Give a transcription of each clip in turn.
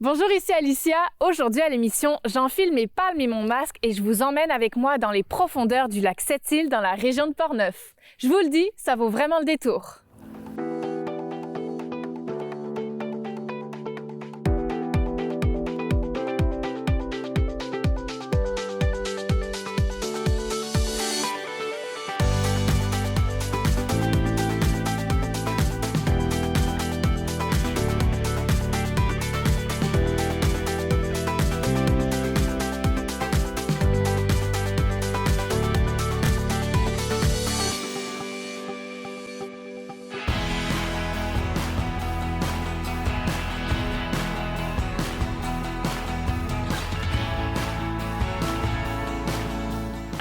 Bonjour, ici Alicia. Aujourd'hui à l'émission, j'enfile mes palmes et mon masque et je vous emmène avec moi dans les profondeurs du lac Sept-Îles dans la région de Portneuf. Je vous le dis, ça vaut vraiment le détour.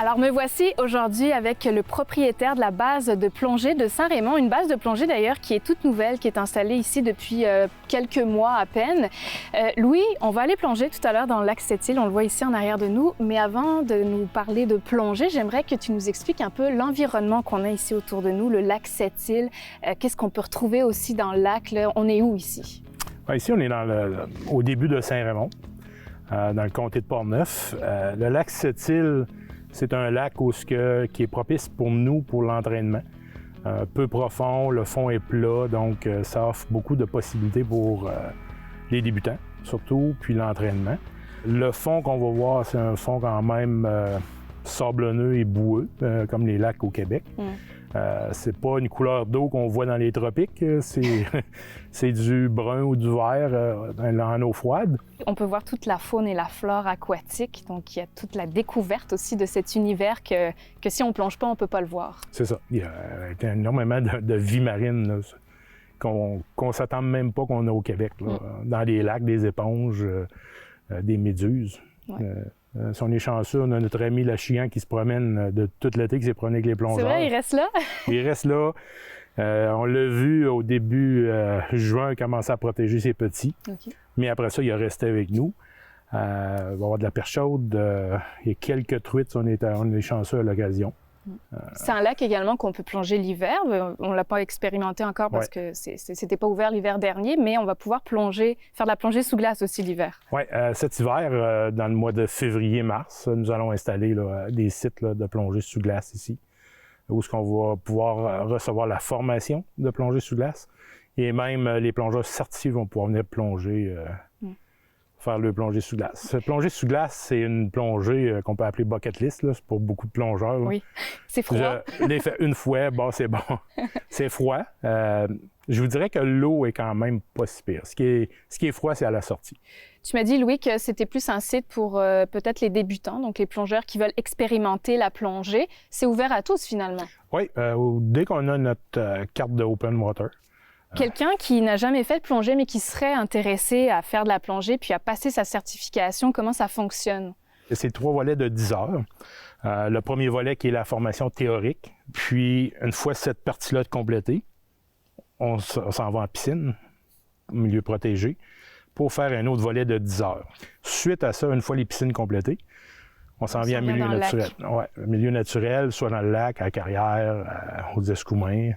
Alors me voici aujourd'hui avec le propriétaire de la base de plongée de Saint-Raymond, une base de plongée d'ailleurs qui est toute nouvelle, qui est installée ici depuis quelques mois à peine. Louis, on va aller plonger tout à l'heure dans le lac Sept-Îles, on le voit ici en arrière de nous, mais avant de nous parler de plongée, j'aimerais que tu nous expliques un peu l'environnement qu'on a ici autour de nous, le lac Sept-Îles. Qu'est-ce qu'on peut retrouver aussi dans le lac, là? On est où ici? Ici, on est au début de Saint-Raymond, dans le comté de Portneuf. Le lac Sept-Îles, c'est un lac qui est propice pour nous, pour l'entraînement. Peu profond, le fond est plat, donc ça offre beaucoup de possibilités pour les débutants, surtout, puis l'entraînement. Le fond qu'on va voir, c'est un fond quand même sablonneux et boueux, comme les lacs au Québec. C'est pas une couleur d'eau qu'on voit dans les tropiques, c'est du brun ou du vert en eau froide. On peut voir toute la faune et la flore aquatique, donc il y a toute la découverte aussi de cet univers que si on plonge pas, on peut pas le voir. C'est ça, il y a énormément de vie marine là, qu'on s'attend même pas qu'on a au Québec. Là. Dans les lacs, des éponges, des méduses. Ouais. Si on est chanceux, on a notre ami la Chian qui se promène de toute l'été, qui s'est promené avec les plongeurs. C'est vrai, il reste là? Il reste là. On l'a vu au début juin, il commençait à protéger ses petits. Okay. Mais après ça, il a resté avec nous. Il va y avoir de la perche chaude. Il y a quelques truites, on est chanceux à l'occasion. C'est un lac également qu'on peut plonger l'hiver. On ne l'a pas expérimenté encore parce que c'était pas ouvert l'hiver dernier, mais on va pouvoir faire de la plongée sous glace aussi l'hiver. Oui, cet hiver, dans le mois de février-mars, nous allons installer des sites de plongée sous glace ici, où on va pouvoir recevoir la formation de plongée sous glace. Et même les plongeurs certifiés vont pouvoir venir plonger, faire le plongée sous glace. Plongée sous glace, c'est une plongée qu'on peut appeler bucket list, là, c'est pour beaucoup de plongeurs. Oui, c'est froid. Je l'ai fait une fois, bon, c'est bon. C'est froid. Je vous dirais que l'eau est quand même pas si pire. Ce qui est froid, c'est à la sortie. Tu m'as dit, Louis, que c'était plus un site pour peut-être les débutants, donc les plongeurs qui veulent expérimenter la plongée. C'est ouvert à tous, finalement. Oui, dès qu'on a notre carte de Open Water. Quelqu'un qui n'a jamais fait de plongée, mais qui serait intéressé à faire de la plongée puis à passer sa certification, comment ça fonctionne? C'est 3 volets de 10 heures. Le premier volet qui est la formation théorique. Puis, une fois cette partie-là complétée, on s'en va en piscine, milieu protégé, pour faire un autre volet de 10 heures. Suite à ça, une fois les piscines complétées, on s'en vient en milieu naturel. Ouais, milieu naturel, soit dans le lac, à la carrière, aux Escoumins.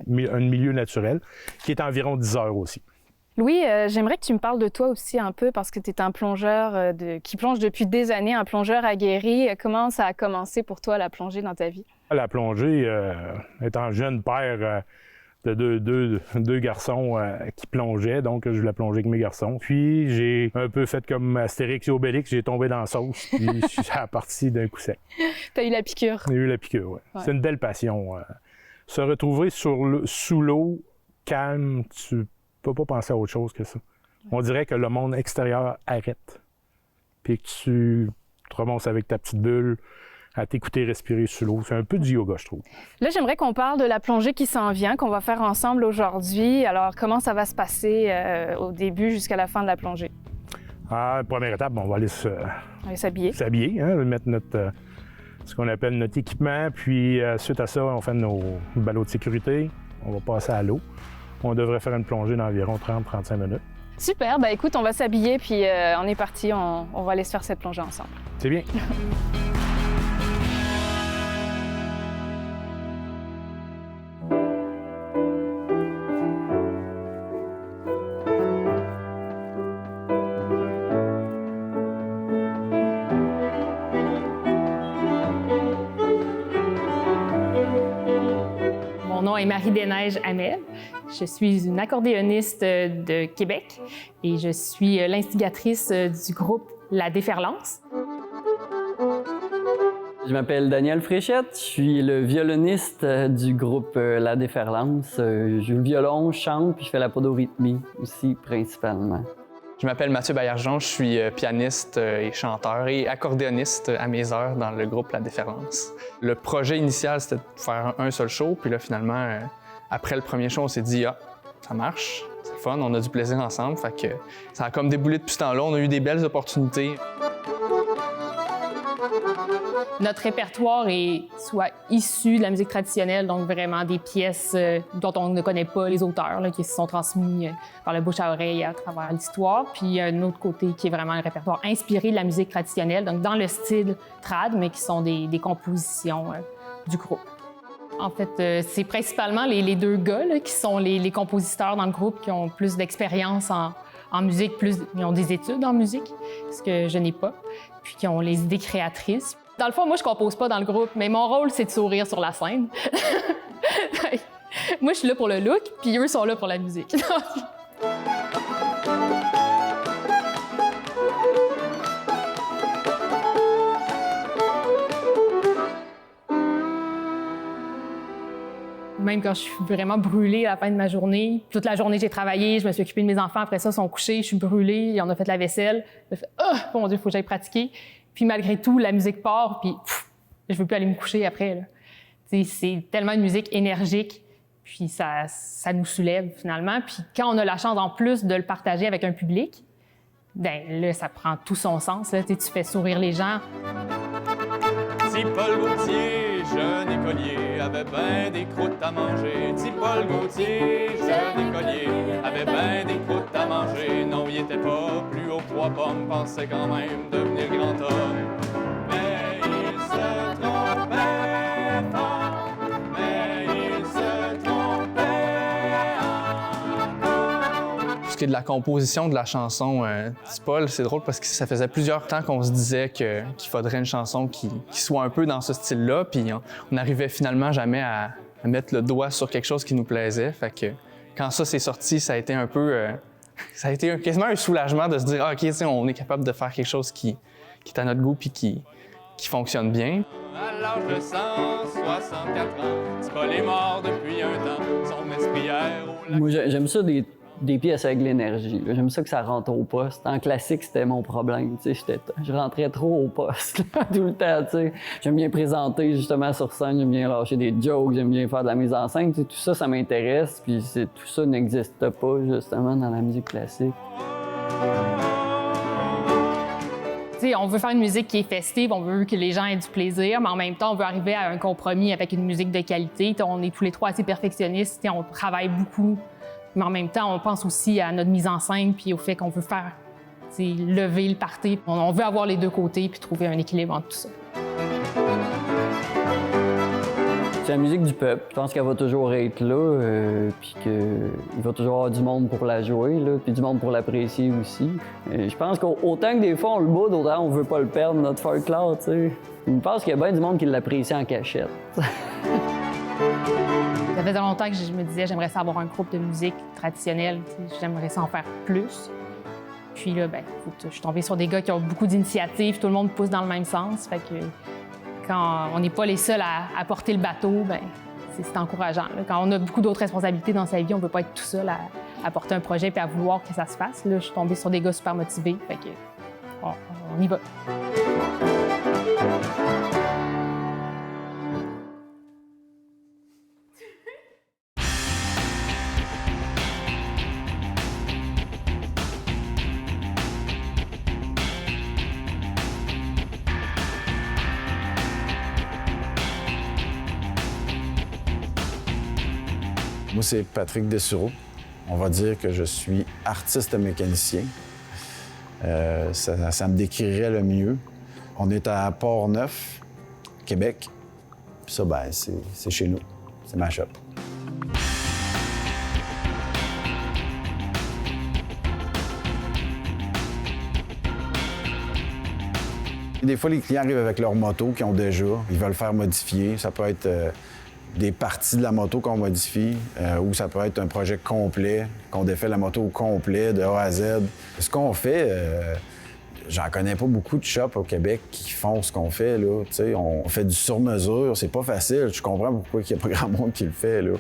Un milieu naturel, qui est environ 10 heures aussi. Louis, j'aimerais que tu me parles de toi aussi un peu, parce que tu es un plongeur qui plonge depuis des années, un plongeur aguerri. Comment ça a commencé pour toi, la plongée, dans ta vie? La plongée, étant jeune père de deux garçons qui plongeaient, donc je voulais plonger avec mes garçons. Puis j'ai un peu fait comme Astérix et Obélix, j'ai tombé dans la sauce, puis je suis parti d'un coup sec. T'as eu la piqûre? J'ai eu la piqûre, oui. Ouais. C'est une belle passion. Se retrouver sous l'eau, calme, tu peux pas penser à autre chose que ça. On dirait que le monde extérieur arrête. Puis que tu te remontes avec ta petite bulle à t'écouter respirer sous l'eau. C'est un peu du yoga, je trouve. Là, j'aimerais qu'on parle de la plongée qui s'en vient, qu'on va faire ensemble aujourd'hui. Alors, comment ça va se passer au début jusqu'à la fin de la plongée? Première étape, on va aller s'habiller. S'habiller, hein, mettre ce qu'on appelle notre équipement, puis suite à ça, on fait nos ballots de sécurité, on va passer à l'eau. On devrait faire une plongée d'environ 30-35 minutes. Super, écoute, on va s'habiller, puis on est parti, on va aller se faire cette plongée ensemble. C'est bien. nom est Marie-Des-Neiges Hamel. Je suis une accordéoniste de Québec et je suis l'instigatrice du groupe La Déferlance. Je m'appelle Daniel Fréchette, je suis le violoniste du groupe La Déferlance. Je joue le violon, je chante, puis je fais la podorythmie aussi, principalement. Je m'appelle Mathieu Baillargeon, je suis pianiste et chanteur et accordéoniste à mes heures dans le groupe La Déferlance. Le projet initial, c'était de faire un seul show, puis là, finalement, après le premier show, on s'est dit « Ah, ça marche, c'est fun, on a du plaisir ensemble », fait que ça a comme déboulé depuis ce temps-là, on a eu des belles opportunités. Notre répertoire est soit issu de la musique traditionnelle, donc vraiment des pièces dont on ne connaît pas les auteurs, là, qui se sont transmis par le bouche à oreille à travers l'histoire. Puis un autre côté qui est vraiment un répertoire inspiré de la musique traditionnelle, donc dans le style trad, mais qui sont des compositions du groupe. En fait, c'est principalement les deux gars là, qui sont les compositeurs dans le groupe, qui ont plus d'expérience en musique, ils ont des études en musique, ce que je n'ai pas, puis qui ont les idées créatrices. Dans le fond, moi, je compose pas dans le groupe, mais mon rôle, c'est de sourire sur la scène. Moi, je suis là pour le look, puis eux sont là pour la musique. Même quand je suis vraiment brûlée à la fin de ma journée, toute la journée, j'ai travaillé, je me suis occupée de mes enfants, après ça, ils sont couchés, je suis brûlée, on a fait la vaisselle. Je me fais « Oh, mon Dieu, il faut que j'aille pratiquer ». Puis malgré tout, la musique part, puis je veux plus aller me coucher après. C'est tellement une musique énergique, puis ça nous soulève finalement. Puis quand on a la chance en plus de le partager avec un public, ben là, ça prend tout son sens. Là. Tu fais sourire les gens. Si Paul Gaultier, jeune écolier, avait ben des croûtes à manger. Si Paul Gaultier, jeune écolier, avait ben des croûtes à manger. Non, il était pas plus haut que 3 pommes, pensait quand même devenir grand homme. Mais il se trompait fort, mais il se trompait encore. Pour ce qui est de la composition de la chanson, Paul, c'est drôle parce que ça faisait plusieurs temps qu'on se disait qu'il faudrait une chanson qui soit un peu dans ce style-là, puis on n'arrivait finalement jamais à mettre le doigt sur quelque chose qui nous plaisait. Fait que quand ça s'est sorti, ça a été un peu... ça a été quasiment un soulagement de se dire « Ah, OK, on est capable de faire quelque chose qui est à notre goût puis qui fonctionne bien. » À l'âge de 164 ans, Paul est mort depuis un temps, son esprit erre au lac. Moi, j'aime ça des pièces avec de l'énergie. J'aime ça que ça rentre au poste. En classique, c'était mon problème. Je rentrais trop au poste là, tout le temps. T'sais. J'aime bien présenter justement sur scène, j'aime bien lâcher des jokes, j'aime bien faire de la mise en scène. Tout ça, ça m'intéresse. Puis tout ça n'existe pas justement dans la musique classique. T'sais, on veut faire une musique qui est festive, on veut que les gens aient du plaisir, mais en même temps, on veut arriver à un compromis avec une musique de qualité. On est tous les trois assez perfectionnistes, on travaille beaucoup. Mais en même temps, on pense aussi à notre mise en scène puis au fait qu'on veut faire lever le party. On veut avoir les deux côtés puis trouver un équilibre entre tout ça. C'est la musique du peuple. Je pense qu'elle va toujours être là, puis qu'il va toujours avoir du monde pour la jouer, là, puis du monde pour l'apprécier aussi. Je pense qu'autant que des fois on le boude, autant on veut pas le perdre, notre folklore, tu sais. Je pense qu'il y a bien du monde qui l'apprécie en cachette. Ça faisait longtemps que je me disais j'aimerais ça avoir un groupe de musique traditionnelle, j'aimerais ça en faire plus. Puis là, ben, je suis tombée sur des gars qui ont beaucoup d'initiatives, tout le monde pousse dans le même sens. Fait que quand on n'est pas les seuls à porter le bateau, ben, c'est encourageant. Là. Quand on a beaucoup d'autres responsabilités dans sa vie, on ne peut pas être tout seul à porter un projet et à vouloir que ça se fasse. Là, je suis tombée sur des gars super motivés. Fait que on y va. Moi, c'est Patrick Dessureau. On va dire que je suis artiste mécanicien. Ça me décrirait le mieux. On est à Port-Neuf, Québec. Puis ça, ben, c'est chez nous. C'est ma shop. Des fois, les clients arrivent avec leur moto qu'ils ont déjà. Ils veulent faire modifier. Ça peut être des parties de la moto qu'on modifie, ou ça peut être un projet complet, qu'on défait la moto au complet, de A à Z. Ce qu'on fait, j'en connais pas beaucoup de shops au Québec qui font ce qu'on fait, là. Tu sais, on fait du sur-mesure, c'est pas facile. Je comprends pourquoi il n'y a pas grand monde qui le fait, là.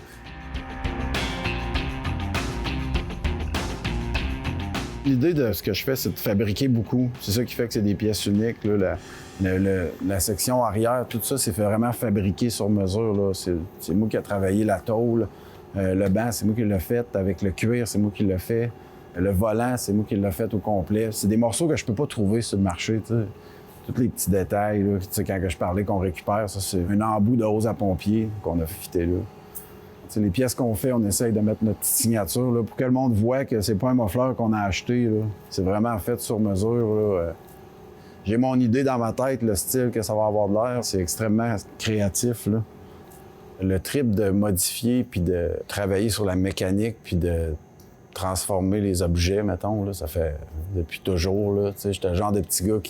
L'idée de ce que je fais, c'est de fabriquer beaucoup. C'est ça qui fait que c'est des pièces uniques, là. La section arrière, tout ça, c'est vraiment fabriqué sur mesure, là. C'est moi qui ai travaillé la tôle. Le banc, c'est moi qui l'ai fait. Avec le cuir, c'est moi qui l'ai fait. Le volant, c'est moi qui l'ai fait au complet. C'est des morceaux que je peux pas trouver sur le marché, tu sais. Tous les petits détails, là. Tu sais, quand je parlais qu'on récupère, ça, c'est un embout de hose à pompier qu'on a fité là. T'sais, les pièces qu'on fait, on essaye de mettre notre petite signature là, pour que le monde voit que c'est pas un muffler qu'on a acheté. C'est vraiment fait sur mesure. Là. J'ai mon idée dans ma tête, le style que ça va avoir de l'air. C'est extrêmement créatif. Là. Le trip de modifier puis de travailler sur la mécanique puis de transformer les objets, mettons, là, ça fait depuis toujours. Là. J'étais le genre de petit gars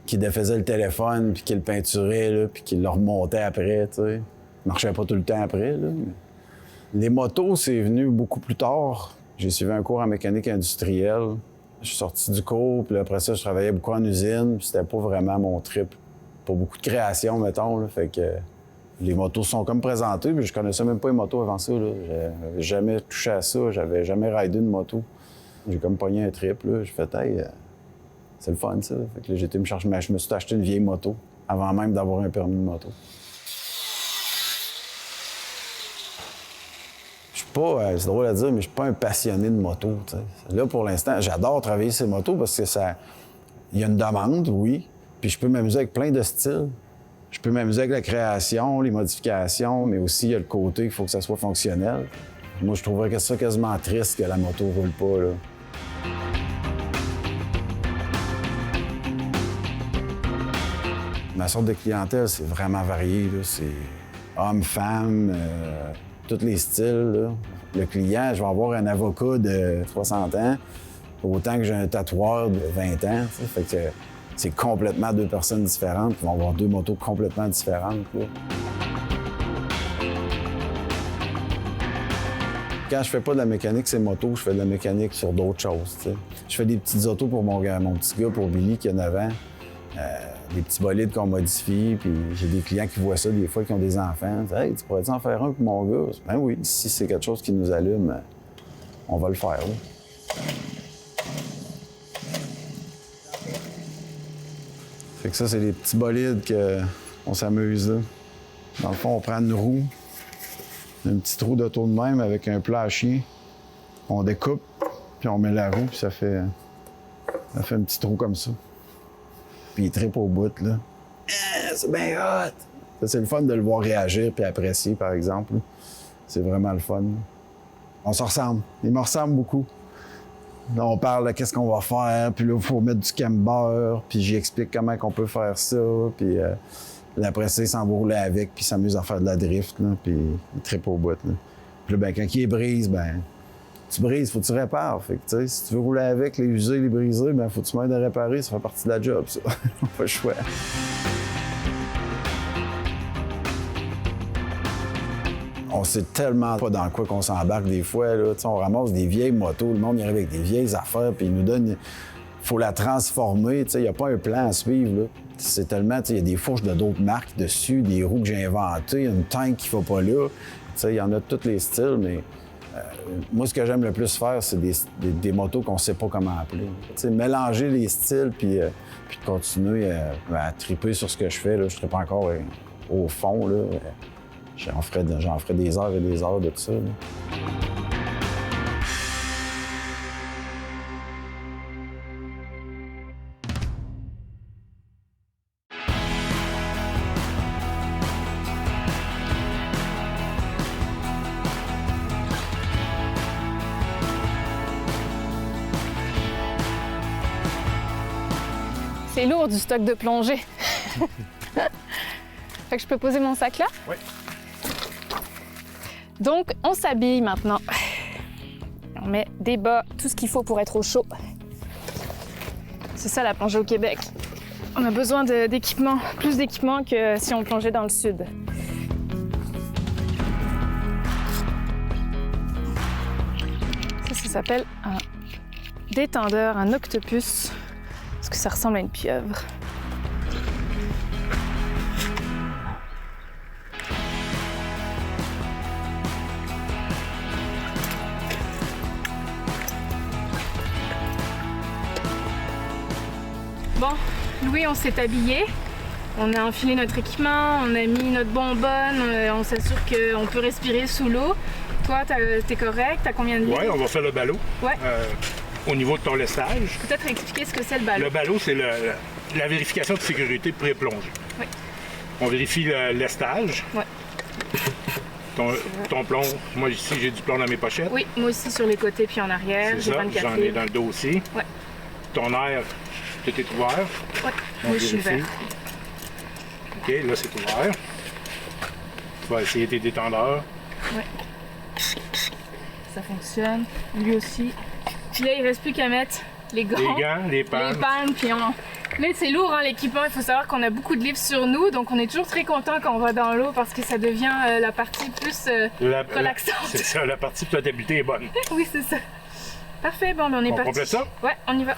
qui défaisait le téléphone puis qui le peinturait là, puis qui le remontait après. T'sais. Il marchait pas tout le temps après. Là. Les motos, c'est venu beaucoup plus tard. J'ai suivi un cours en mécanique industrielle. Je suis sorti du cours, puis après ça, je travaillais beaucoup en usine, puis c'était pas vraiment mon trip. Pas beaucoup de création, mettons, là, fait que les motos sont comme présentées, puis je connaissais même pas les motos avant ça, là. J'avais jamais touché à ça, j'avais jamais ridé une moto. J'ai comme pogné un trip, là. J'ai fait, hey, c'est le fun, ça. Fait que là, je me suis acheté une vieille moto, avant même d'avoir un permis de moto. C'est drôle à dire, mais je suis pas un passionné de moto. T'sais. Là, pour l'instant, j'adore travailler ces motos parce que il y a une demande, oui, puis je peux m'amuser avec plein de styles. Je peux m'amuser avec la création, les modifications, mais aussi il y a le côté qu'il faut que ça soit fonctionnel. Moi, je trouverais que ça quasiment triste que la moto roule pas, là. Ma sorte de clientèle, c'est vraiment varié, là. C'est hommes, femmes, tous les styles. Là. Le client, je vais avoir un avocat de 60 ans, autant que j'ai un tatoueur de 20 ans. Fait que c'est complètement deux personnes différentes qui vont avoir deux motos complètement différentes. Là. Quand je fais pas de la mécanique sur les motos, je fais de la mécanique sur d'autres choses. T'sais. Je fais des petites autos pour mon petit gars, pour Billy, qui a 9 ans. Des petits bolides qu'on modifie, puis j'ai des clients qui voient ça des fois, qui ont des enfants. Ils disent, hey, tu pourrais-tu en faire un pour mon gars? Ben oui, si c'est quelque chose qui nous allume, on va le faire. Là. Fait que ça, c'est des petits bolides qu'on s'amuse. Là. Dans le fond, on prend une roue, une petite roue d'auto de même avec un plat à chien. On découpe, puis on met la roue, puis ça fait une petite roue comme ça. Puis il trippe au bout, là. C'est bien hot! Ça, c'est le fun de le voir réagir puis apprécier, par exemple. C'est vraiment le fun. On se ressemble. Il me ressemble beaucoup. Là, on parle de qu'est-ce qu'on va faire, puis là, il faut mettre du camber, puis j'explique comment on peut faire ça, puis après ça, il s'en va rouler avec, puis il s'amuse à faire de la drift, là, puis il trippe au bout, là. Puis là, ben, quand il brise, ben tu brises, faut que tu répares. Fait que, tu sais, si tu veux rouler avec, les user, les briser, ben faut que tu m'aides à réparer, ça fait partie de la job, ça. On pas le choix. On sait tellement pas dans quoi qu'on s'embarque des fois, là. T'sais, on ramasse des vieilles motos, le monde y arrive avec des vieilles affaires, puis il nous donne... Faut la transformer, tu sais, il n'y a pas un plan à suivre, là. C'est tellement, tu sais, il y a des fourches de d'autres marques dessus, des roues que j'ai inventées, une tank qui ne va pas là. Tu sais, il y en a de tous les styles, mais... moi, ce que j'aime le plus faire, c'est des motos qu'on ne sait pas comment appeler. T'sais, mélanger les styles puis continuer à triper sur ce que je fais. Là. Je ne serai pas encore au fond. Là. J'en ferai des heures et des heures de tout ça. Là. C'est lourd du stock de plongée. Fait que je peux poser mon sac là? Oui. Donc, on s'habille maintenant. On met des bas, tout ce qu'il faut pour être au chaud. C'est ça la plongée au Québec. On a besoin d'équipement, plus d'équipement que si on plongeait dans le sud. s'appelle un détendeur, un octopus, parce que ça ressemble à une pieuvre. Bon, Louis, on s'est habillé. On a enfilé notre équipement, on a mis notre bonbonne, on s'assure qu'on peut respirer sous l'eau. Toi, t'es correct? T'as combien de litres? Oui, on va faire le ballot. Ouais. Au niveau de ton lestage. Peut-être expliquer ce que c'est le ballot. Le ballot, c'est la vérification de sécurité pré-plongée. Oui. On vérifie le lestage. Ouais. Ton plomb, moi ici j'ai du plomb dans mes pochettes. Oui, moi aussi sur les côtés puis en arrière. C'est J'ai ça, 24 j'en ai livres. dans le dos aussi. Ouais. Ton air, tout est ouvert. Ouais, On moi je suis vérifie. vert. OK, là c'est ouvert. Tu vas essayer tes détendeurs. Ouais. Ça fonctionne. Lui aussi. Puis là, il reste plus qu'à mettre les gants. Les gants, les pannes. Les pannes, puis Là, c'est lourd, hein, l'équipement. Il faut savoir qu'on a beaucoup de livres sur nous, donc on est toujours très content quand on va dans l'eau parce que ça devient la partie plus relaxante. C'est ça, la partie de flottabilité est bonne. Oui, c'est ça. Parfait, bon, ben, on est On parti. complète ça? Ouais, on y va.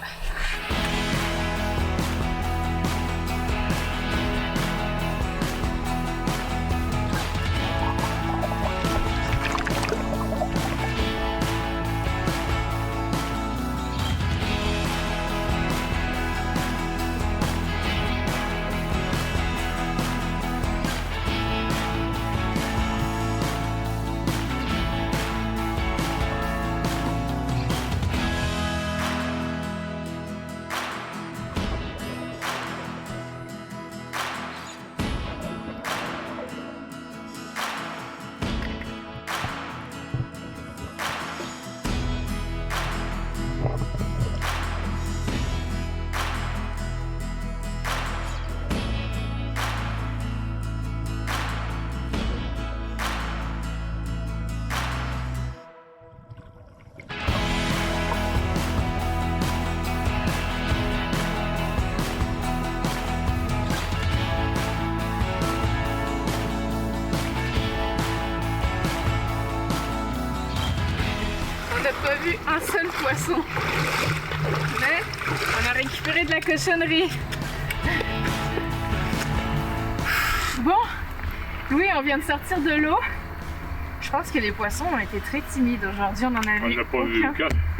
On n'a pas vu un seul poisson. Mais on a récupéré de la cochonnerie. Bon, Louis, on vient de sortir de l'eau. Je pense que les poissons ont été très timides aujourd'hui. On en a On vu n'a pas vu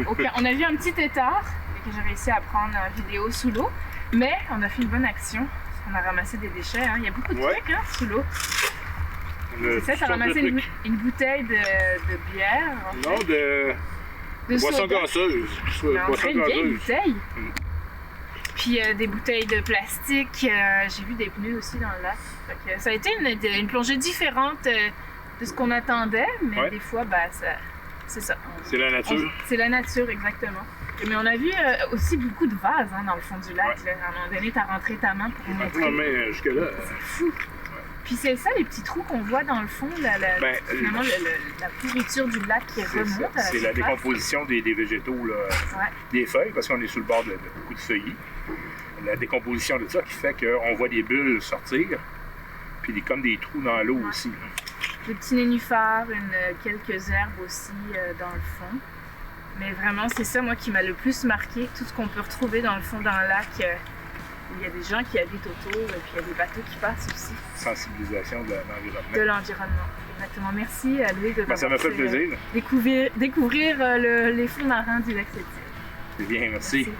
aucun. On a vu un petit tétard que j'ai réussi à prendre en vidéo sous l'eau. Mais on a fait une bonne action. On a ramassé des déchets. Hein. Il y a beaucoup de trucs hein, sous l'eau. C'est ça, t'as ramassé une bouteille de bière. En Non, fait. De boisson soda. gazeuse. Mais en fait, une vieille gazeuse. bouteille. Puis des bouteilles de plastique. J'ai vu des pneus aussi dans le lac. Fait que ça a été une plongée différente de ce qu'on attendait, mais Ouais. des fois, c'est ça. C'est la nature. C'est la nature, exactement. Mais on a vu aussi beaucoup de vases hein, dans le fond du lac. Ouais. Là. À un moment donné, tu as rentré ta main pour montrer. Non, mais jusque-là. C'est fou. Puis c'est ça, les petits trous qu'on voit dans le fond, finalement, la pourriture du lac qui remonte à la C'est la surface. décomposition des végétaux, là, Ouais. des feuilles, parce qu'on est sur le bord de beaucoup de feuillis. La décomposition de ça qui fait qu'on voit des bulles sortir, puis comme des trous dans l'eau aussi. Des petits nénuphars, quelques herbes aussi dans le fond. Mais vraiment, c'est ça, moi, qui m'a le plus marqué, tout ce qu'on peut retrouver dans le fond d'un lac. Il y a des gens qui habitent autour, et puis il y a des bateaux qui passent aussi. Sensibilisation de l'environnement. De l'environnement, exactement. Merci à Louis de Ça m'a fait plaisir. découvrir les fonds marins du lac Sept-Îles. C'est bien, merci. Merci.